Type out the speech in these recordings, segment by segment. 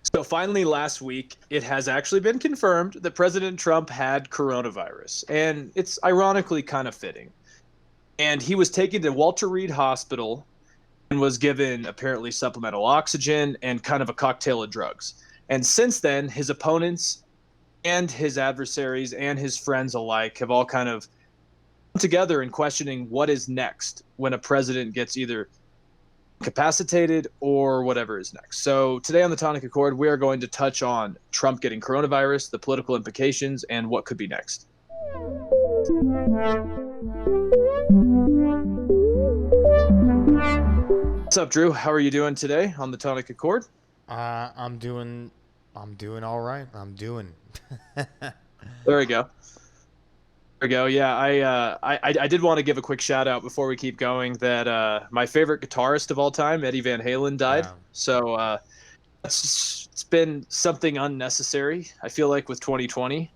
So finally, last week, it has actually been confirmed that President Trump had coronavirus. And it's ironically kind of fitting. And he was taken to Walter Reed Hospital and was given apparently supplemental oxygen and kind of a cocktail of drugs. And since then, his opponents and his adversaries and his friends alike have all kind of come together in questioning what is next when a president gets either incapacitated or whatever is next. So today on the Tonic Accord, we are going to touch on Trump getting coronavirus, the political implications, and what could be next. What's up, Drew? How are you doing today on the Tonic Accord? Uh, I'm doing, I'm doing all right. I'm doing. There we go. There we go. Yeah, I did want to give a quick shout out before we keep going that my favorite guitarist of all time, Eddie Van Halen, died. Yeah. So it's been something unnecessary. I feel like with 2020,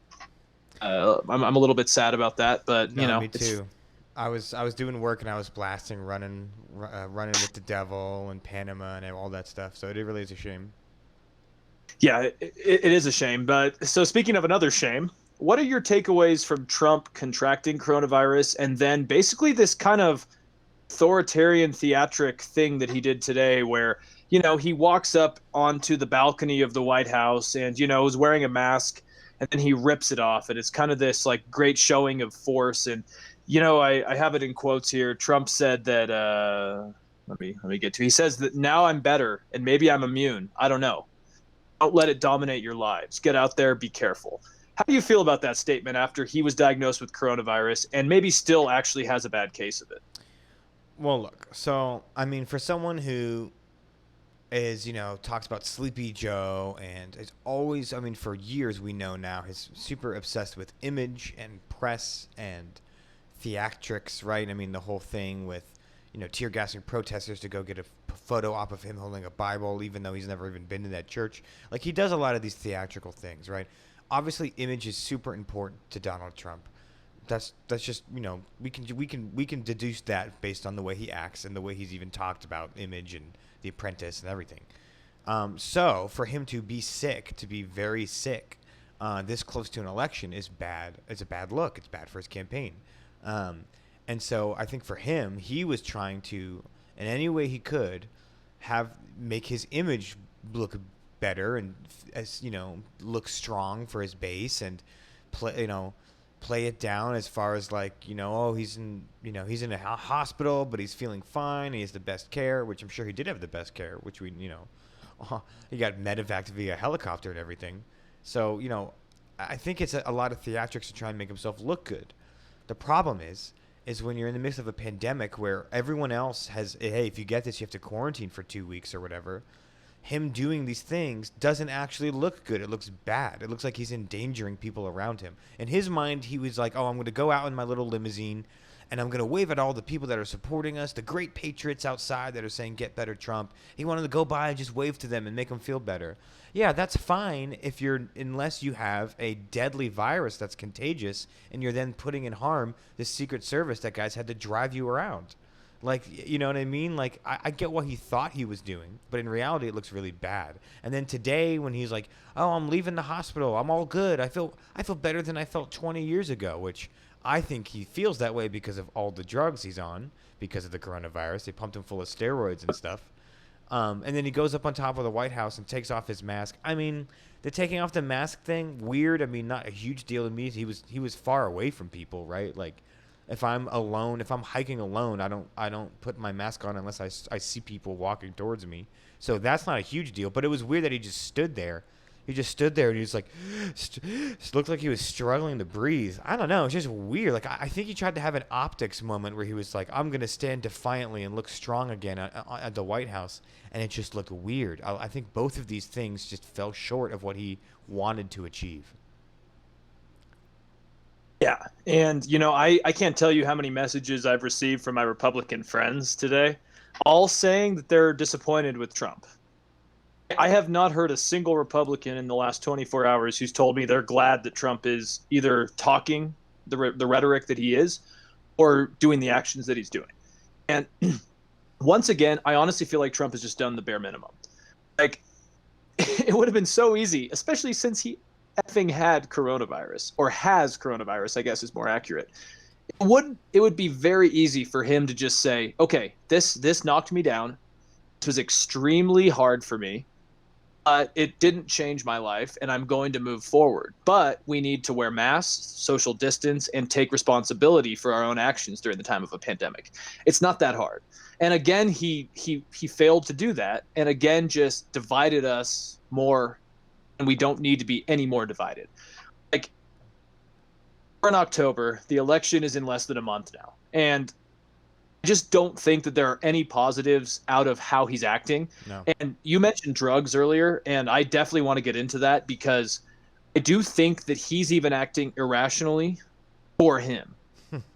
I'm a little bit sad about that, but No, me it's too. I was doing work and I was blasting, running with the devil and Panama and all that stuff. So it really is a shame. yeah, it is a shame. But so speaking of another shame, what are your takeaways from Trump contracting coronavirus and then basically this kind of authoritarian theatric thing that he did today where he walks up onto the balcony of the White House and is wearing a mask and then he rips it off and it's kind of this like great showing of force and I have it in quotes here. Trump said that let me get to he says that now I'm better and maybe I'm immune. I don't know. Don't let it dominate your lives. Get out there, be careful. How do you feel about that statement after he was diagnosed with coronavirus and maybe still actually has a bad case of it? Well, look. So I mean, for someone who is talks about Sleepy Joe and is always, I mean, for years we know now he's super obsessed with image and press and theatrics, right? I mean, the whole thing with tear gassing protesters to go get a photo op of him holding a Bible, even though he's never even been to that church. Like he does a lot of these theatrical things, right? Obviously, image is super important to Donald Trump. That's just we can deduce that based on the way he acts and the way he's even talked about image and The Apprentice and everything. So for him to be sick, to be very sick, this close to an election is bad. It's a bad look. It's bad for his campaign. Um, and so I think for him, he was trying to, in any way he could, make his image look better and as look strong for his base and play it down as far as like oh he's in a hospital but he's feeling fine. He has the best care, which I'm sure he did have the best care, which he got medevaced via helicopter and everything. So I think it's a lot of theatrics to try and make himself look good. The problem is when you're in the midst of a pandemic where everyone else has, hey, if you get this, you have to quarantine for 2 weeks or whatever. Him doing these things doesn't actually look good. It looks bad. It looks like he's endangering people around him. In his mind, he was like, oh, I'm going to go out in my little limousine and I'm going to wave at all the people that are supporting us, the great patriots outside that are saying, get better, Trump. He wanted to go by and just wave to them and make them feel better. Yeah, that's fine unless you have a deadly virus that's contagious and you're then putting in harm the Secret Service that guys had to drive you around. Like, you know what I mean? Like, I get what he thought he was doing, but in reality, it looks really bad. And then today, when he's like, "Oh, I'm leaving the hospital. I'm all good. I feel better than I felt 20 years ago," which I think he feels that way because of all the drugs he's on because of the coronavirus. They pumped him full of steroids and stuff. And then he goes up on top of the White House and takes off his mask. I mean, the taking off the mask thing, weird. I mean, not a huge deal to me. He was far away from people, right? Like, if I'm alone, if I'm hiking alone, I don't put my mask on unless I see people walking towards me. So that's not a huge deal. But it was weird that he just stood there. He just stood there and he was like, looked like he was struggling to breathe. I don't know. It's just weird. Like, I think he tried to have an optics moment where he was like, I'm going to stand defiantly and look strong again at the White House. And it just looked weird. I think both of these things just fell short of what he wanted to achieve. Yeah. And, I can't tell you how many messages I've received from my Republican friends today, all saying that they're disappointed with Trump. I have not heard a single Republican in the last 24 hours who's told me they're glad that Trump is either talking the rhetoric that he is or doing the actions that he's doing. And once again, I honestly feel like Trump has just done the bare minimum. Like, it would have been so easy, especially since he effing had coronavirus, or has coronavirus, I guess is more accurate. It would be very easy for him to just say, okay, this knocked me down. This was extremely hard for me. It didn't change my life, and I'm going to move forward. But we need to wear masks, social distance, and take responsibility for our own actions during the time of a pandemic. It's not that hard. And again, he failed to do that, and again just divided us more, and we don't need to be any more divided. Like, we're in October, the election is in less than a month now, and I just don't think that there are any positives out of how he's acting. No. And you mentioned drugs earlier, and I definitely want to get into that because I do think that he's even acting irrationally for him.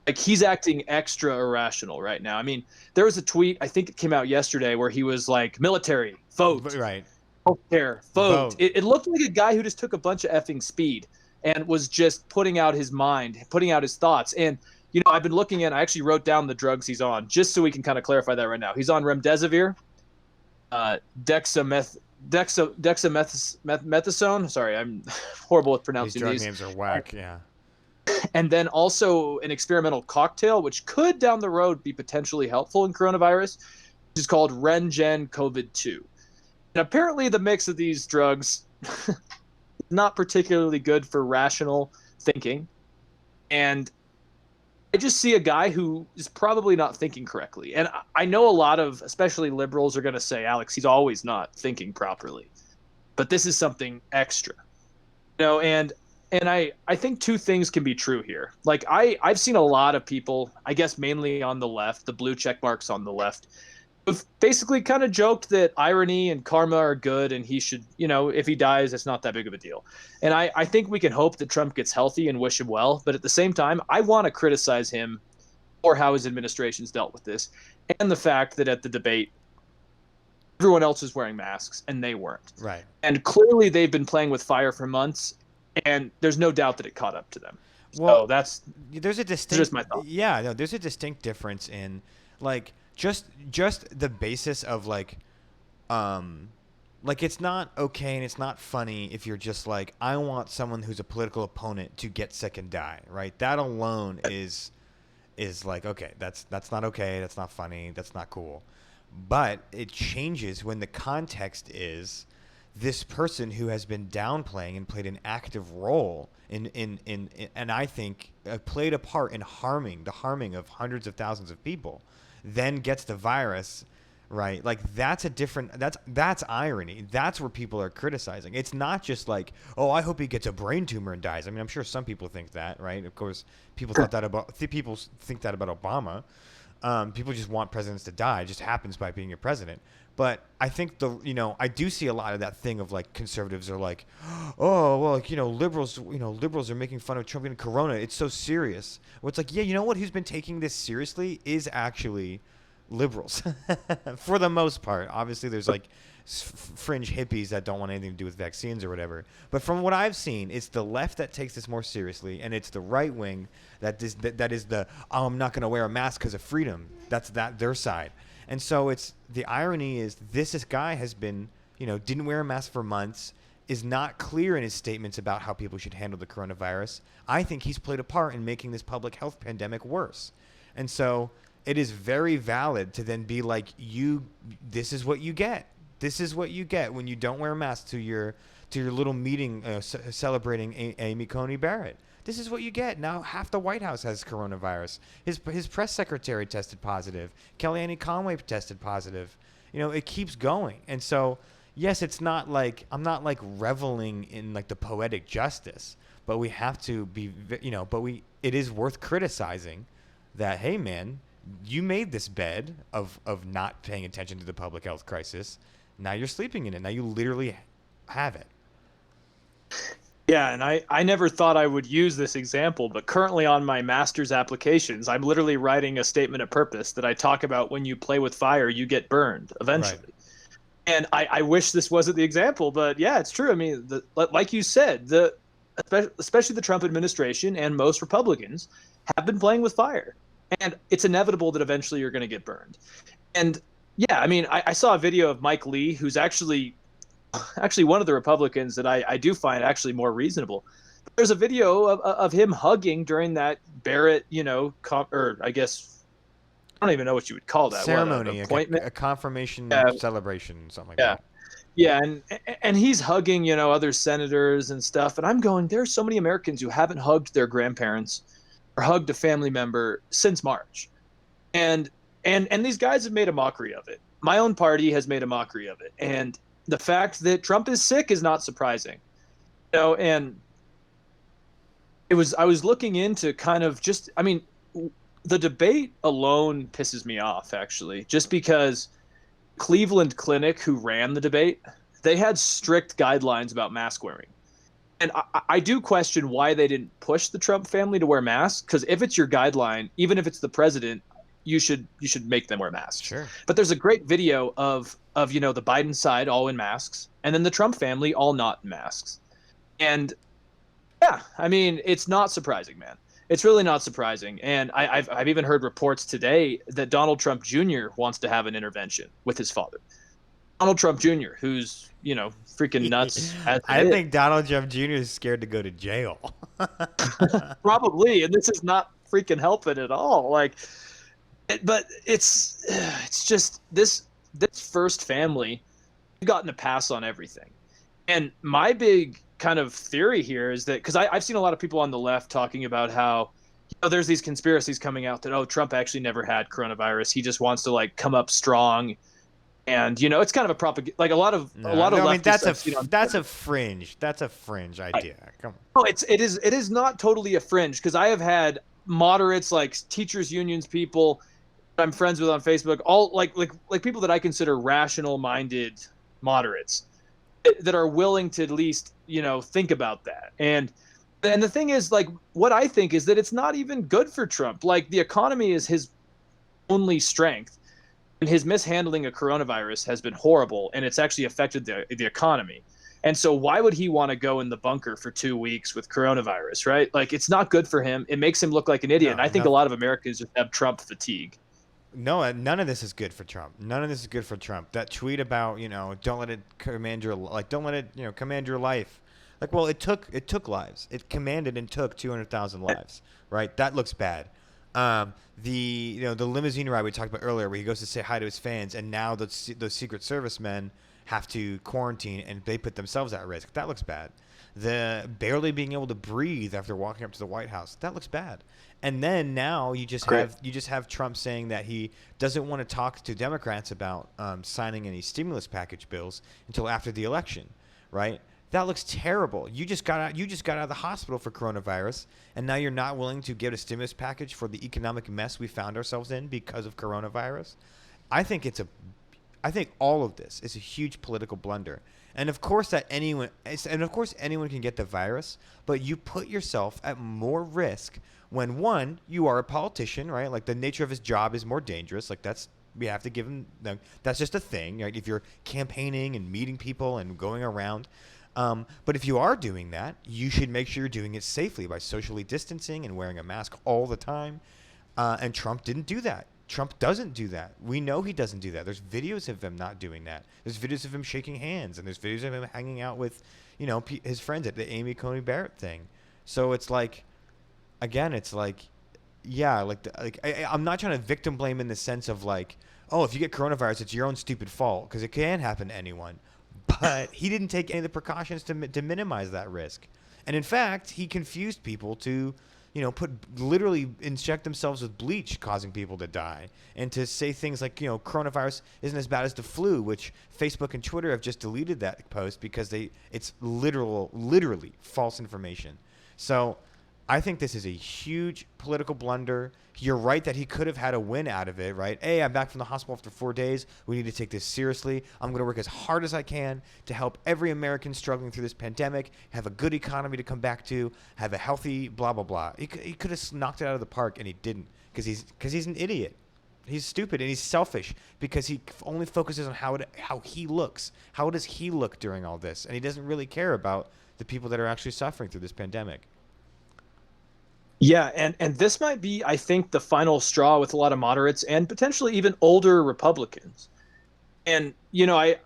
Like, he's acting extra irrational right now. I mean, there was a tweet, I think it came out yesterday, where he was like, military, vote. Right. Healthcare, vote. Vote. It looked like a guy who just took a bunch of effing speed and was just putting out his mind, putting out his thoughts. And I've been looking at, I actually wrote down the drugs he's on just so we can kind of clarify that right now. He's on remdesivir, dexamethasone. Sorry, I'm horrible with pronouncing These these. drug names are whack, yeah. And then also an experimental cocktail, which could down the road be potentially helpful in coronavirus, which is called Rengen COVID-2. And apparently the mix of these drugs is not particularly good for rational thinking. And I just see a guy who is probably not thinking correctly. And I know a lot of, especially liberals, are going to say, Alex, he's always not thinking properly. But this is something extra. And I think two things can be true here. Like, I've seen a lot of people, I guess mainly on the left, the blue check marks on the left, who've basically kind of joked that irony and karma are good and he should, if he dies, it's not that big of a deal. And I think we can hope that Trump gets healthy and wish him well. But at the same time, I want to criticize him for how his administration's dealt with this, and the fact that at the debate, everyone else was wearing masks and they weren't. Right. And clearly they've been playing with fire for months, and there's no doubt that it caught up to them. Well, so there's a distinct, just my thought. Yeah, no, there's a distinct difference in like just the basis of like it's not okay and it's not funny if you're just like, I want someone who's a political opponent to get sick and die, right? That alone is like, okay, that's not okay, that's not funny, that's not cool. But it changes when the context is this person who has been downplaying and played an active role in and I think played a part in the harming of hundreds of thousands of people, then gets the virus, right? Like, that's irony. That's where people are criticizing. It's not just like, oh, I hope he gets a brain tumor and dies. I mean, I'm sure some people think that, right? Of course, people think that about Obama. People just want presidents to die. It just happens by being a president. But I think I do see a lot of that thing of like conservatives are like, oh, well, liberals are making fun of Trump and Corona. It's so serious. Well, it's like, yeah, you know what? Who's been taking this seriously is actually liberals for the most part. Obviously, there's like fringe hippies that don't want anything to do with vaccines or whatever. But from what I've seen, it's the left that takes this more seriously, and it's the right wing that is the I'm not going to wear a mask because of freedom. That's their side. And so it's the irony is this guy has been, didn't wear a mask for months, is not clear in his statements about how people should handle the coronavirus. I think he's played a part in making this public health pandemic worse. And so it is very valid to then be like, this is what you get. This is what you get when you don't wear a mask to your little meeting celebrating Amy Coney Barrett. This is what you get. Now half the White House has coronavirus. His press secretary tested positive. Kellyanne Conway tested positive. It keeps going. And so, yes, it's not like I'm not like reveling in like the poetic justice, but we have to be, it is worth criticizing that, hey man, you made this bed of not paying attention to the public health crisis. Now you're sleeping in it. Now you literally have it. Yeah, and I never thought I would use this example, but currently on my master's applications, I'm literally writing a statement of purpose that I talk about when you play with fire, you get burned eventually. Right. And I wish this wasn't the example, but yeah, it's true. I mean, like you said, especially the Trump administration and most Republicans have been playing with fire. And it's inevitable that eventually you're going to get burned. And yeah, I mean, I saw a video of Mike Lee, who's actually actually one of the Republicans that I do find actually more reasonable. There's a video of him hugging during that Barrett, or I guess I don't even know what you would call that. What, an Ceremony, appointment? a confirmation Yeah, celebration, something like yeah, that. yeah, and he's hugging, other senators and stuff, and I'm going, there's so many Americans who haven't hugged their grandparents or hugged a family member since March, and and these guys have made a mockery of it. My own party has made a mockery of it, and the fact that Trump is sick is not surprising, and I was looking into kind of just, I mean, the debate alone pisses me off, actually, just because Cleveland Clinic, who ran the debate, they had strict guidelines about mask wearing. And I do question why they didn't push the Trump family to wear masks, because if it's your guideline, even if it's the president, you should make them wear masks. Sure. But there's a great video of the Biden side all in masks, and then the Trump family all not in masks. And yeah, I mean, it's not surprising, man. It's really not surprising. And I've even heard reports today that Donald Trump Jr. wants to have an intervention with his father. Donald Trump Jr., who's, freaking nuts. I think Donald Trump Jr. is scared to go to jail. Probably. And this is not freaking helping at all. But it's just this first family gotten a pass on everything. And my big kind of theory here is that, because I've seen a lot of people on the left talking about how there's these conspiracies coming out that Trump actually never had coronavirus, he just wants to come up strong, and it's kind of a propaganda, like a lot of leftists, I mean, that's a fringe idea. Come on. No, it is not totally a fringe, because I have had moderates, like teachers unions people I'm friends with on Facebook, all like people that I consider rational minded moderates that are willing to at least think about that. And the thing is, what I think is that it's not even good for Trump. Like, the economy is his only strength, and his mishandling of coronavirus has been horrible, and it's actually affected the economy. And so why would he want to go in the bunker for 2 weeks with coronavirus, right? Like, it's not good for him. It makes him look like an idiot. And I think a lot of Americans just have Trump fatigue. No, none of this is good for Trump. None of this is good for Trump. That tweet about, don't let it command your command your life. Like, well, it took lives. It commanded and took 200,000 lives, right? That looks bad. The limousine ride we talked about earlier, where he goes to say hi to his fans, and now those Secret Service men have to quarantine and they put themselves at risk. That looks bad. The barely being able to breathe after walking up to the White House. That looks bad. And then now you just have Trump saying that he doesn't want to talk to Democrats about signing any stimulus package bills until after the election, right? That looks terrible. You just got out of the hospital for coronavirus, and now you're not willing to give a stimulus package for the economic mess we found ourselves in because of coronavirus. I think all of this is a huge political blunder. And of course anyone can get the virus, but you put yourself at more risk when, one, you are a politician, right? Like, the nature of his job is more dangerous. Like, we have to give him, that's just a thing, right? If you're campaigning and meeting people and going around. But if you are doing that, you should make sure you're doing it safely by socially distancing and wearing a mask all the time. And Trump didn't do that. Trump doesn't do that. We know he doesn't do that. There's videos of him not doing that. There's videos of him shaking hands, and there's videos of him hanging out with, his friends at the Amy Coney Barrett thing. So it's like, again, it's like, yeah, I'm not trying to victim blame in the sense of like, oh, if you get coronavirus, it's your own stupid fault, because it can happen to anyone. But he didn't take any of the precautions to minimize that risk. And in fact, he confused people to, literally inject themselves with bleach, causing people to die, and to say things like, coronavirus isn't as bad as the flu, which Facebook and Twitter have just deleted that post because it's literally false information. So I think this is a huge political blunder. You're right that he could have had a win out of it, right? Hey, I'm back from the hospital after 4 days. We need to take this seriously. I'm going to work as hard as I can to help every American struggling through this pandemic have a good economy to come back to, have a healthy blah, blah, blah. He could have knocked it out of the park, and he didn't, because he's an idiot. He's stupid, and he's selfish because he only focuses on how he looks. How does he look during all this? And he doesn't really care about the people that are actually suffering through this pandemic. Yeah, and this might be, I think, the final straw with a lot of moderates and potentially even older Republicans. And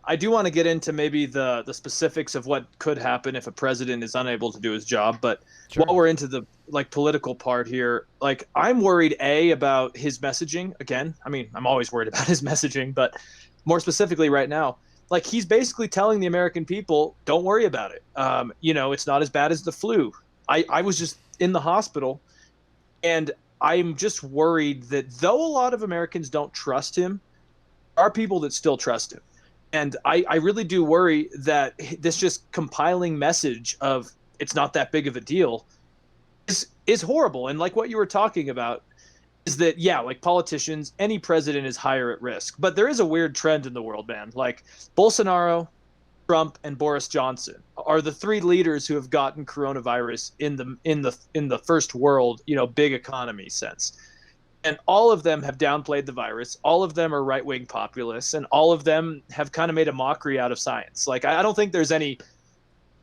I do want to get into maybe the specifics of what could happen if a president is unable to do his job. But Sure. while we're into the like political part here, like I'm worried about his messaging again. I mean, I'm always worried about his messaging, but more specifically right now, like he's basically telling the American people, don't worry about it. It's not as bad as the flu. I was just in the hospital, and I'm just worried that though a lot of Americans don't trust him, there are people that still trust him. And I really do worry that this just compiling message of it's not that big of a deal is horrible. And like what you were talking about is that, yeah, like politicians, any president is higher at risk. But there is a weird trend in the world, man. Like Bolsonaro, Trump, and Boris Johnson are the three leaders who have gotten coronavirus in the first world, big economy sense. And all of them have downplayed the virus. All of them are right-wing populists, and all of them have kind of made a mockery out of science. Like I don't think there's any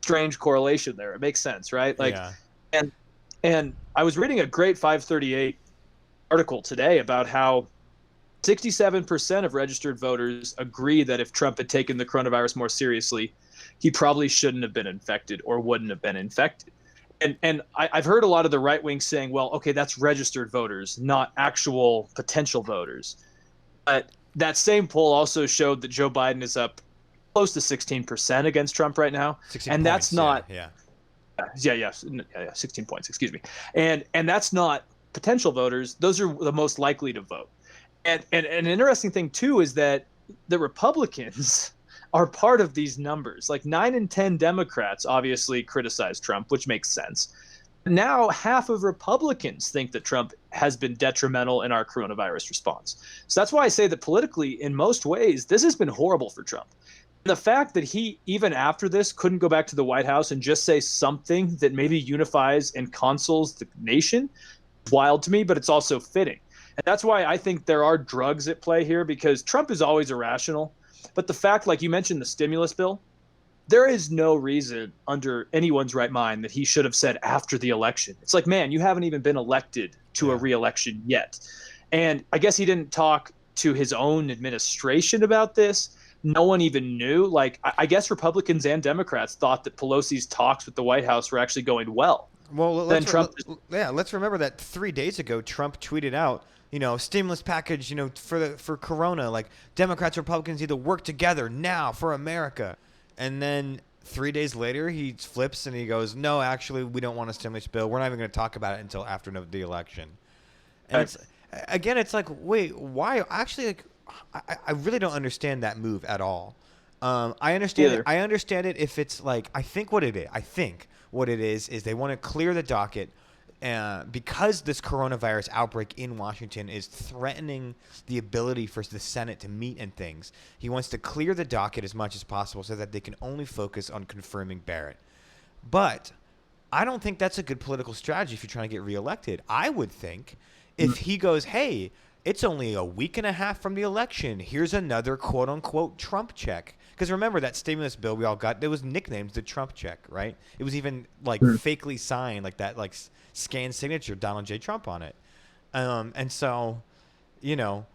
strange correlation there. It makes sense, right? Like, Yeah. and and I was reading a great 538 article today about how 67% of registered voters agree that if Trump had taken the coronavirus more seriously, he probably shouldn't have been infected or wouldn't have been infected. And I've heard a lot of the right wing saying, well, okay, that's registered voters, not actual potential voters. But that same poll also showed that Joe Biden is up close to 16% against Trump right now. 16 And points. that's not, Yeah. yeah, 16 points, excuse me. And that's not potential voters. Those are the most likely to vote. And an interesting thing, too, is that the Republicans are part of these numbers. Like 9 in 10 Democrats obviously criticize Trump, which makes sense. Now, half of Republicans think that Trump has been detrimental in our coronavirus response. So that's why I say that politically, in most ways, this has been horrible for Trump. The fact that he, even after this, couldn't go back to the White House and just say something that maybe unifies and consoles the nation is wild to me, but it's also fitting. And that's why I think there are drugs at play here, because Trump is always irrational. But the fact, like you mentioned, the stimulus bill, there is no reason under anyone's right mind that he should have said after the election. It's like, man, you haven't even been elected to a reelection yet. And I guess he didn't talk to his own administration about this. No one even knew. Like, I guess Republicans and Democrats thought that Pelosi's talks with the White House were actually going well. Well, Then Trump, let's remember that 3 days ago, Trump tweeted out, stimulus package, for Corona, like Democrats, Republicans need to work together now for America. And then 3 days later, he flips and he goes, no, actually, we don't want a stimulus bill. We're not even going to talk about it until after the election. And it's like, wait, why? Actually, like, I really don't understand that move at all. I understand it. I understand it if it's like, I think what it is they want to clear the docket because this coronavirus outbreak in Washington is threatening the ability for the Senate to meet and things. He wants to clear the docket as much as possible so that they can only focus on confirming Barrett. But I don't think that's a good political strategy if you're trying to get reelected. I would think if he goes, hey, it's only a week and a half from the election, here's another quote-unquote Trump check. Because remember that stimulus bill we all got, it was nicknamed the Trump check, right? It was even like fakely signed, like that, like scanned signature, Donald J. Trump on it. And so,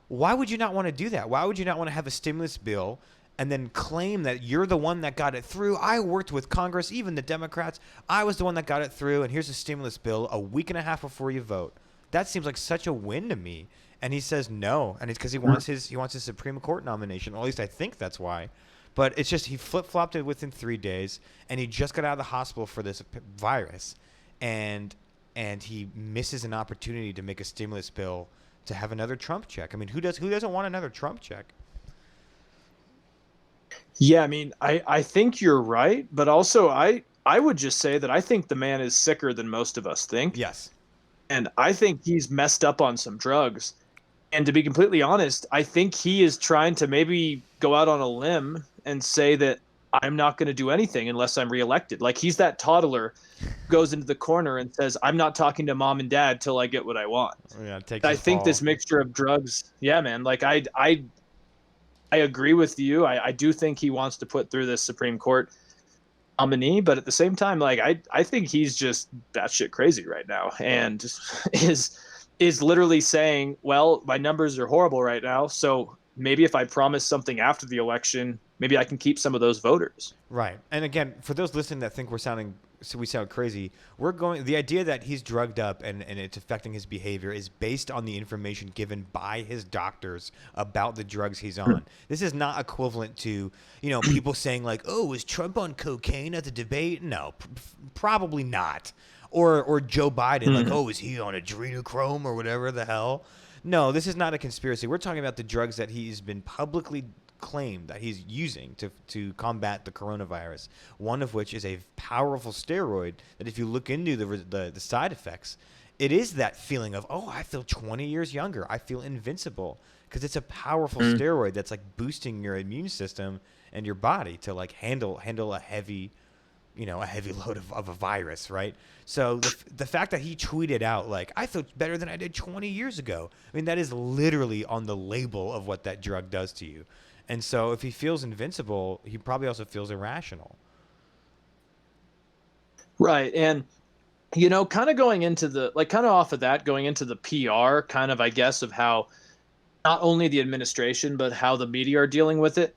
why would you not want to do that? Why would you not want to have a stimulus bill and then claim that you're the one that got it through? I worked with Congress, even the Democrats. I was the one that got it through, and here's a stimulus bill a week and a half before you vote. That seems like such a win to me. And he says no, and it's because he wants his Supreme Court nomination. Or at least I think that's why. But it's just he flip-flopped it within 3 days, and he just got out of the hospital for this virus, and he misses an opportunity to make a stimulus bill to have another Trump check. I mean, who doesn't want another Trump check? Yeah, I mean, I think you're right, but also I would just say that I think the man is sicker than most of us think. Yes. And I think he's messed up on some drugs. And to be completely honest, I think he is trying to maybe go out on a limb and say that I'm not going to do anything unless I'm reelected. Like he's that toddler goes into the corner and says, I'm not talking to mom and dad till I get what I want. Yeah, I think this mixture of drugs. Yeah, man. Like I agree with you. I do think he wants to put through this Supreme Court nominee, but at the same time, like I think he's just batshit crazy right now and is literally saying, well, my numbers are horrible right now, so maybe if I promise something after the election, maybe I can keep some of those voters. Right. And again, for those listening that think we sound crazy, the idea that he's drugged up and it's affecting his behavior is based on the information given by his doctors about the drugs he's on. This is not equivalent to, people saying like, oh, is Trump on cocaine at the debate? No, probably not. Or Joe Biden, like, oh, is he on adrenochrome or whatever the hell? No, this is not a conspiracy. We're talking about the drugs that he's been publicly claimed that he's using to combat the coronavirus. One of which is a powerful steroid that, if you look into the side effects, it is that feeling of, oh, I feel 20 years younger. I feel invincible, because it's a powerful steroid that's like boosting your immune system and your body to like handle a heavy load of a virus, right? So the fact that he tweeted out, like, I feel better than I did 20 years ago, I mean, that is literally on the label of what that drug does to you. And so if he feels invincible, he probably also feels irrational. Right. And, kind of going into off of that, going into the PR kind of, I guess, of how not only the administration, but how the media are dealing with it.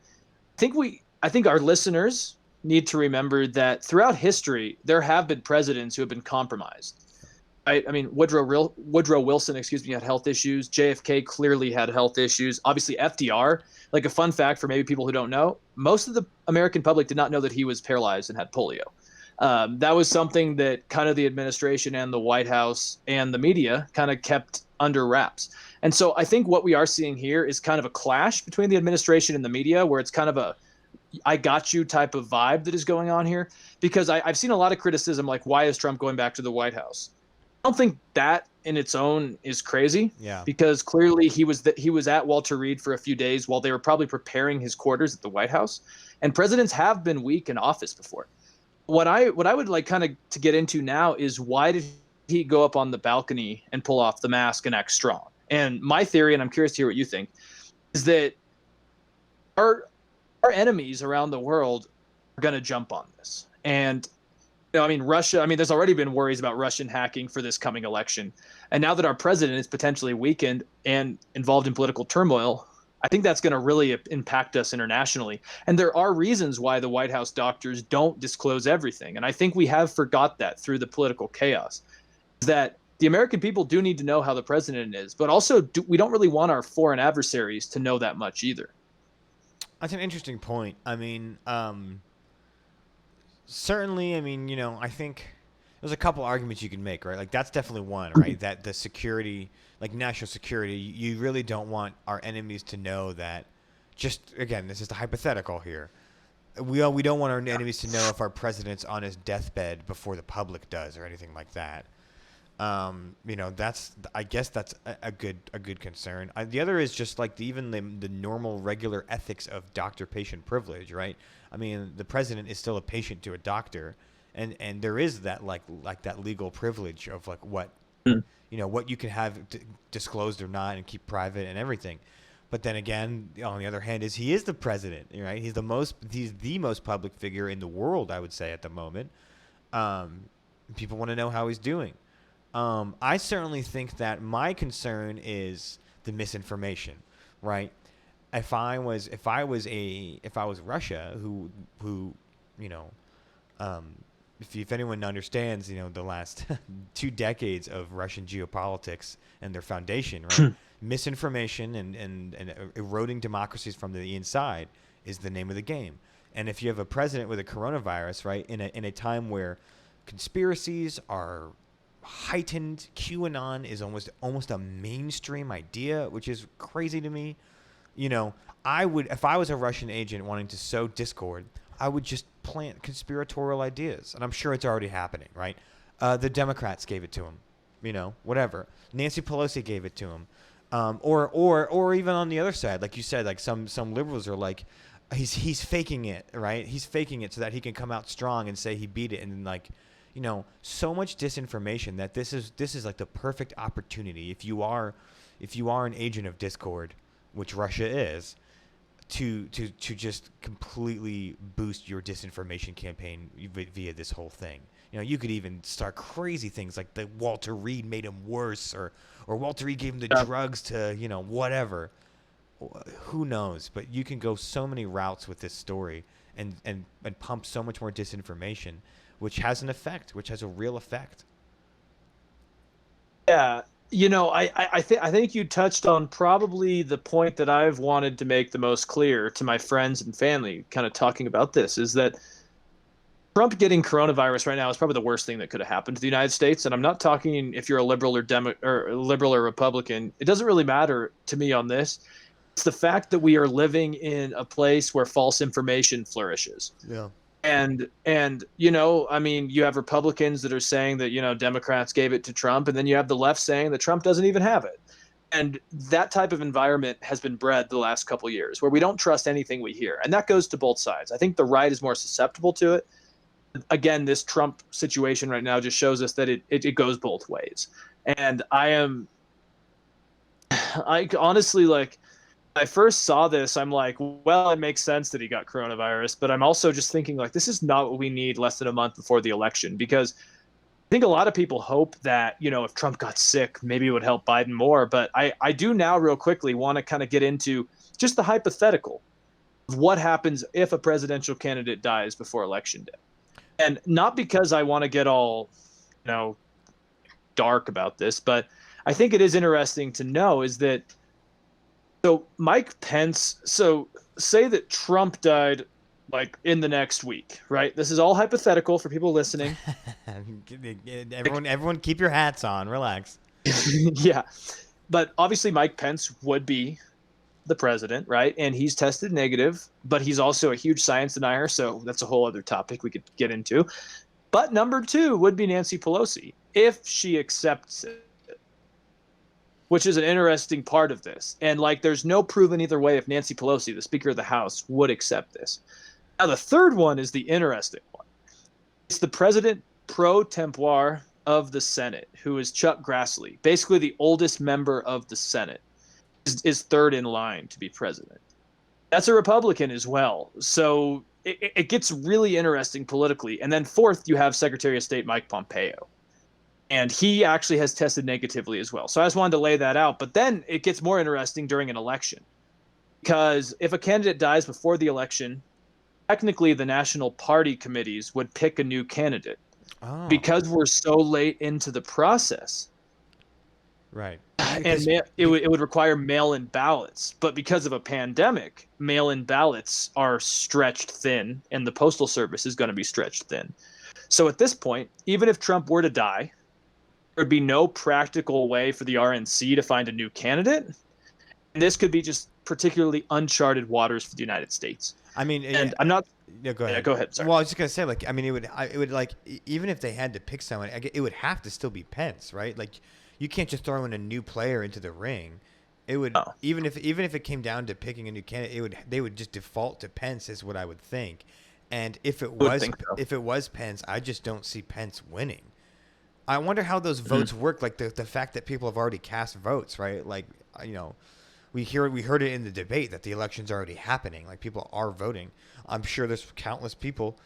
I think our listeners need to remember that throughout history, there have been presidents who have been compromised. I mean, Woodrow Wilson, had health issues. JFK clearly had health issues. Obviously, FDR, like a fun fact for maybe people who don't know, most of the American public did not know that he was paralyzed and had polio. That was something that kind of the administration and the White House and the media kind of kept under wraps. And so I think what we are seeing here is kind of a clash between the administration and the media, where it's kind of a I got you type of vibe that is going on here, because I've seen a lot of criticism, like, why is Trump going back to the White House? I don't think that in its own is crazy. Yeah. Because clearly he was at Walter Reed for a few days while they were probably preparing his quarters at the White House. And presidents have been weak in office before. What I would like kind of to get into now is, why did he go up on the balcony and pull off the mask and act strong? And my theory, and I'm curious to hear what you think, is that our enemies around the world are going to jump on this. And Russia, there's already been worries about Russian hacking for this coming election. And now that our president is potentially weakened and involved in political turmoil, I think that's going to really impact us internationally. And there are reasons why the White House doctors don't disclose everything. And I think we have forgot that through the political chaos, that the American people do need to know how the president is, but also we don't really want our foreign adversaries to know that much either. That's an interesting point. I mean, certainly, I think there's a couple arguments you can make, right? Like, that's definitely one, right? That the security, like national security, you really don't want our enemies to know that. Just, again, this is the hypothetical here. We don't want our enemies to know if our president's on his deathbed before the public does, or anything like that. I guess that's a good concern. The other is just like even the normal regular ethics of doctor-patient privilege, right? I mean, the president is still a patient to a doctor, and there is that like that legal privilege of like what what you can have disclosed or not and keep private and everything. But then again, on the other hand, he is the president, right? He's the most public figure in the world, I would say, at the moment. People want to know how he's doing. I certainly think that my concern is the misinformation, right? If I was Russia, if anyone understands, the last 2 decades of Russian geopolitics and their foundation, right? Misinformation and eroding democracies from the inside is the name of the game. And if you have a president with a coronavirus, right, in a time where conspiracies are heightened, QAnon is almost a mainstream idea, which is crazy to me. I would, if I was a Russian agent wanting to sow discord, I would just plant conspiratorial ideas, and I'm sure it's already happening, right? The Democrats gave it to him, whatever. Nancy Pelosi gave it to him, or even on the other side, like you said, like some liberals are like, he's faking it, right? He's faking it so that he can come out strong and say he beat it, and then like. So much disinformation that this is like the perfect opportunity, if you are an agent of discord, which Russia is, to just completely boost your disinformation campaign via this whole thing. You could even start crazy things like the Walter Reed made him worse, or Walter Reed gave him the drugs to, whatever. who knows? But you can go so many routes with this story and pump so much more disinformation, which has an effect, which has a real effect. Yeah, I think you touched on probably the point that I've wanted to make the most clear to my friends and family, kind of talking about this, is that Trump getting coronavirus right now is probably the worst thing that could have happened to the United States. And I'm not talking if you're a liberal or liberal or Republican. It doesn't really matter to me on this. It's the fact that we are living in a place where false information flourishes. Yeah. And I mean, you have Republicans that are saying that, Democrats gave it to Trump, and then you have the left saying that Trump doesn't even have it. And that type of environment has been bred the last couple of years where we don't trust anything we hear. And that goes to both sides. I think the right is more susceptible to it. Again, this Trump situation right now just shows us that it goes both ways. And I honestly, like, I first saw this, I'm like, well, it makes sense that he got coronavirus, but I'm also just thinking, like, this is not what we need less than a month before the election, because I think a lot of people hope that, if Trump got sick, maybe it would help Biden more. But I do now real quickly want to kind of get into just the hypothetical of what happens if a presidential candidate dies before election day. And not because I want to get all, dark about this, but I think it is interesting to know is that so Mike Pence, so say that Trump died like in the next week, right? This is all hypothetical for people listening. Everyone, keep your hats on. Relax. Yeah. But obviously Mike Pence would be the president, right? And he's tested negative, but he's also a huge science denier. So that's a whole other topic we could get into. But number two would be Nancy Pelosi, if she accepts it, which is an interesting part of this. And like, there's no proven either way if Nancy Pelosi, the Speaker of the House, would accept this. Now, the third one is the interesting one. It's the president pro tempore of the Senate, who is Chuck Grassley, basically the oldest member of the Senate, is third in line to be president. That's a Republican as well. So it gets really interesting politically. And then fourth, you have Secretary of State Mike Pompeo. And he actually has tested negatively as well. So I just wanted to lay that out. But then it gets more interesting during an election. Because if a candidate dies before the election, technically the national party committees would pick a new candidate. Oh. Because we're so late into the process. Right. And it would require mail-in ballots. But because of a pandemic, mail-in ballots are stretched thin, and the Postal Service is going to be stretched thin. So at this point, even if Trump were to die, there'd be no practical way for the RNC to find a new candidate. And this could be just particularly uncharted waters for the United States. I mean, and I'm not. Yeah, go ahead. Yeah, go ahead. Sorry. Well, I was just gonna say, like, I mean, it would like, even if they had to pick someone, it would have to still be Pence, right? Like, you can't just throw in a new player into the ring. It would even if it came down to picking a new candidate, they would just default to Pence, is what I would think. And if it was Pence, I just don't see Pence winning. I wonder how those votes work. Like the fact that people have already cast votes, right? Like, we heard it in the debate that the election's already happening. Like, people are voting. I'm sure there's countless people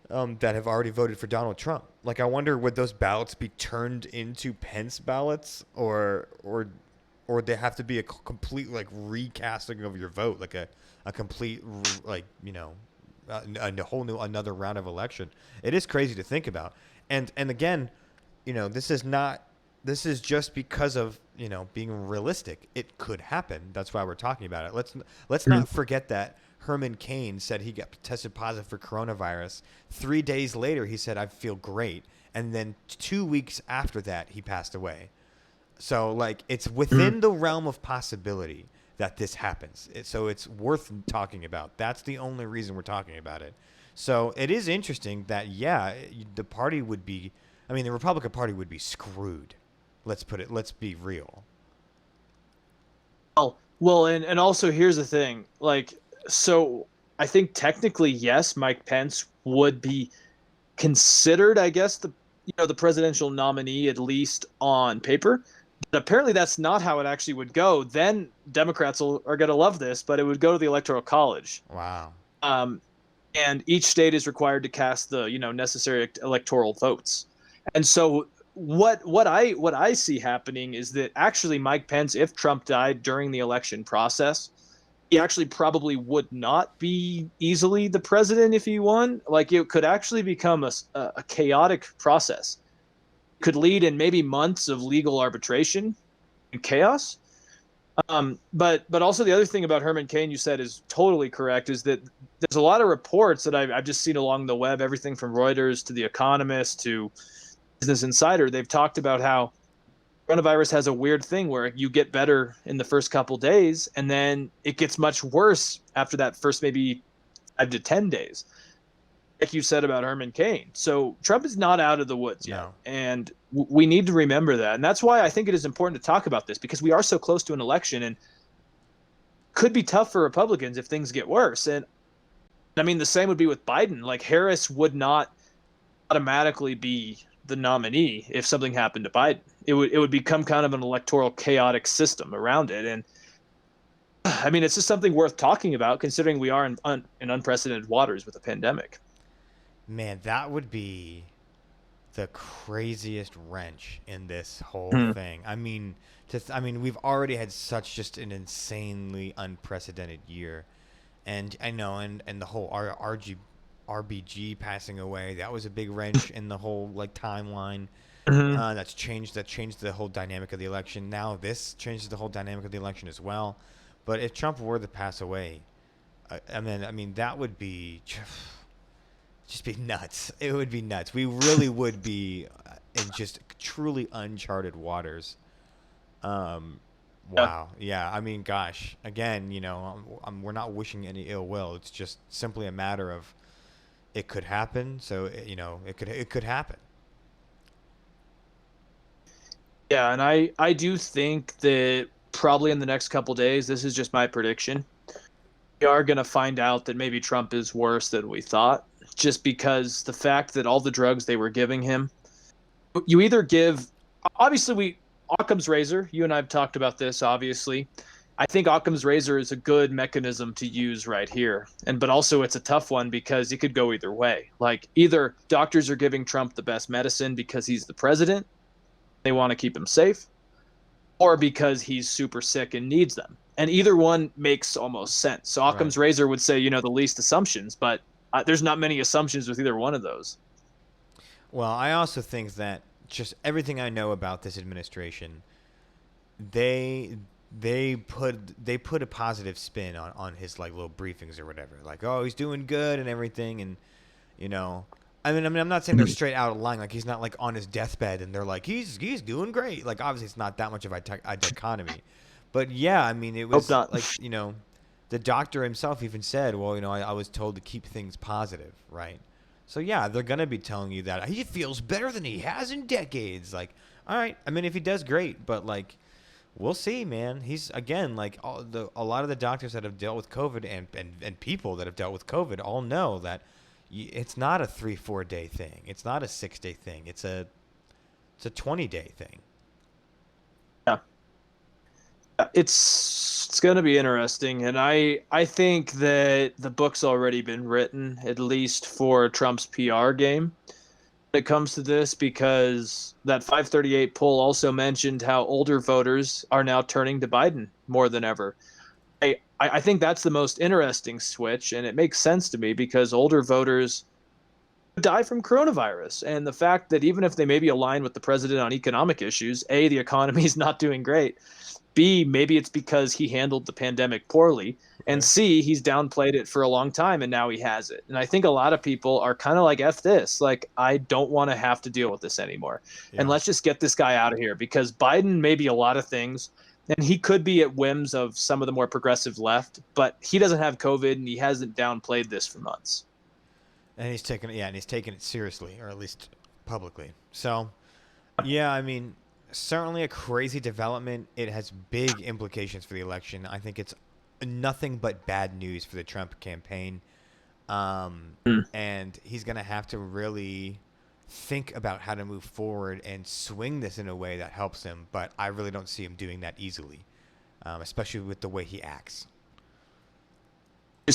that have already voted for Donald Trump. Like, I wonder, would those ballots be turned into Pence ballots, or they have to be a complete like recasting of your vote, like a complete like a whole new another round of election. It is crazy to think about. And again, this is just because of, being realistic. It could happen. That's why we're talking about it. Let's not forget that Herman Cain said he got tested positive for coronavirus. 3 days later, he said, I feel great. And then 2 weeks after that, he passed away. So, like, it's within the realm of possibility that this happens. So it's worth talking about. That's the only reason we're talking about it. So it is interesting that, the party would be, the Republican Party would be screwed. Let's be real. Well, and also here's the thing. Like, so I think technically, yes, Mike Pence would be considered, I guess, the presidential nominee, at least on paper. But apparently that's not how it actually would go. Then Democrats are going to love this, but it would go to the Electoral College. Wow. And each state is required to cast the necessary electoral votes. And so what I see happening is that actually Mike Pence, if Trump died during the election process, he actually probably would not be easily the president if he won. Like it could actually become a chaotic process. It could lead in maybe months of legal arbitration and chaos. But also the other thing about Herman Cain you said is totally correct. Is that there's a lot of reports that I've just seen along the web, everything from Reuters to The Economist to Business Insider. They've talked about how coronavirus has a weird thing where you get better in the first couple days and then it gets much worse after that first maybe 5 to 10 days, like you said about Herman Cain. So Trump is not out of the woods yet, No. and we need to remember that. And that's why I think it is important to talk about this, because we are so close to an election and could be tough for Republicans if things get worse. And I mean, the same would be with Biden. Like Harris would not automatically be the nominee if something happened to Biden. It would become kind of an electoral chaotic system around it. And I mean, it's just something worth talking about, considering we are in unprecedented waters with a pandemic. Man, that would be the craziest wrench in this whole Hmm. thing. I mean, I mean, we've already had such just an insanely unprecedented year, and I know, and the whole RBG passing away, that was a big wrench in the whole like timeline. Hmm. That changed the whole dynamic of the election. Now this changes the whole dynamic of the election as well. But if Trump were to pass away, I mean, that would be just be nuts. It would be nuts. We really would be in just truly uncharted waters. Um, Yeah. wow. Yeah. I mean, gosh. Again, we're not wishing any ill will. It's just simply a matter of it could happen. So it could happen. Yeah, and I do think that probably in the next couple days, this is just my prediction. We are going to find out that maybe Trump is worse than we thought, just because the fact that all the drugs they were giving him, you either give, obviously, Occam's razor, you and I have talked about this, obviously. I think Occam's razor is a good mechanism to use right here. But also it's a tough one because it could go either way. Like either doctors are giving Trump the best medicine because he's the president, they want to keep him safe, or because he's super sick and needs them. And either one makes almost sense. So Right. Occam's razor would say, the least assumptions, but there's not many assumptions with either one of those. Well, I also think that just everything I know about this administration, they they put a positive spin on his like little briefings or whatever. Like, oh, he's doing good and everything, and you know, I mean, I'm not saying they're straight out of line. Like, he's not like on his deathbed and they're like, he's doing great. Like, obviously, it's not that much of a dichotomy, but yeah, I mean, it Hope was not. like the doctor himself even said, well, I was told to keep things positive, right? So yeah, they're gonna be telling you that he feels better than he has in decades. Like, all right, I mean, if he does, great, but like, we'll see, man. He's again like a lot of the doctors that have dealt with COVID and people that have dealt with COVID all know that it's not a 3-4 day thing. It's not a 6 day thing. It's a 20-day thing. Yeah. It's going to be interesting, and I think that the book's already been written, at least for Trump's PR game when it comes to this, because that 538 poll also mentioned how older voters are now turning to Biden more than ever. I think that's the most interesting switch, and it makes sense to me because older voters die from coronavirus. And the fact that even if they maybe align with the president on economic issues, A, the economy is not doing great. B, maybe it's because he handled the pandemic poorly. And Right. C, he's downplayed it for a long time and now he has it. And I think a lot of people are kind of like, F this. Like, I don't want to have to deal with this anymore. And Yeah. let's just get this guy out of here, because Biden may be a lot of things. And he could be at whims of some of the more progressive left, but he doesn't have COVID and he hasn't downplayed this for months. And he's taking it seriously, or at least publicly. So, yeah, I mean, certainly a crazy development. It has big implications for the election. I think it's nothing but bad news for the Trump campaign. Mm. And he's going to have to really think about how to move forward and swing this in a way that helps him. But I really don't see him doing that easily, especially with the way he acts. Do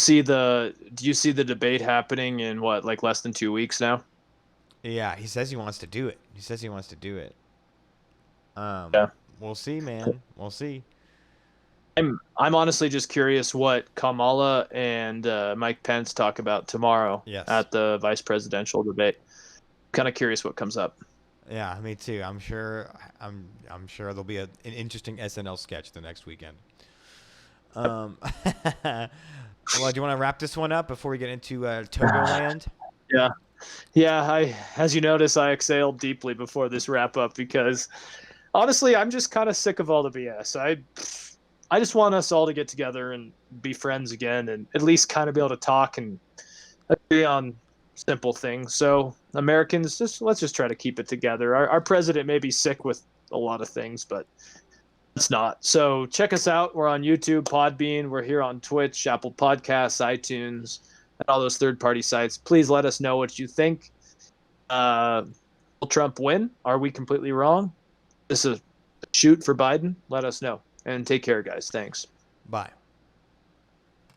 you see the debate happening in what, like less than 2 weeks now? Yeah, he says he wants to do it. He says he wants to do it. Yeah. We'll see, man. We'll see. I'm honestly just curious what Kamala and Mike Pence talk about tomorrow Yes. at the vice presidential debate. Kind of curious what comes up. Yeah, me too. I'm sure there'll be an interesting SNL sketch the next weekend. Um, well, do you want to wrap this one up before we get into Togoland? Yeah. Yeah, as you notice, I exhaled deeply before this wrap up because honestly, I'm just kind of sick of all the BS. I just want us all to get together and be friends again and at least kind of be able to talk and agree on simple things. So, Americans, just let's just try to keep it together. Our president may be sick with a lot of things, but it's not. So, check us out. We're on YouTube, Podbean, we're here on Twitch, Apple Podcasts, iTunes, and all those third-party sites. Please let us know what you think. Will Trump win? Are we completely wrong? This is a shoot for Biden? Let us know. And take care, guys. Thanks. Bye.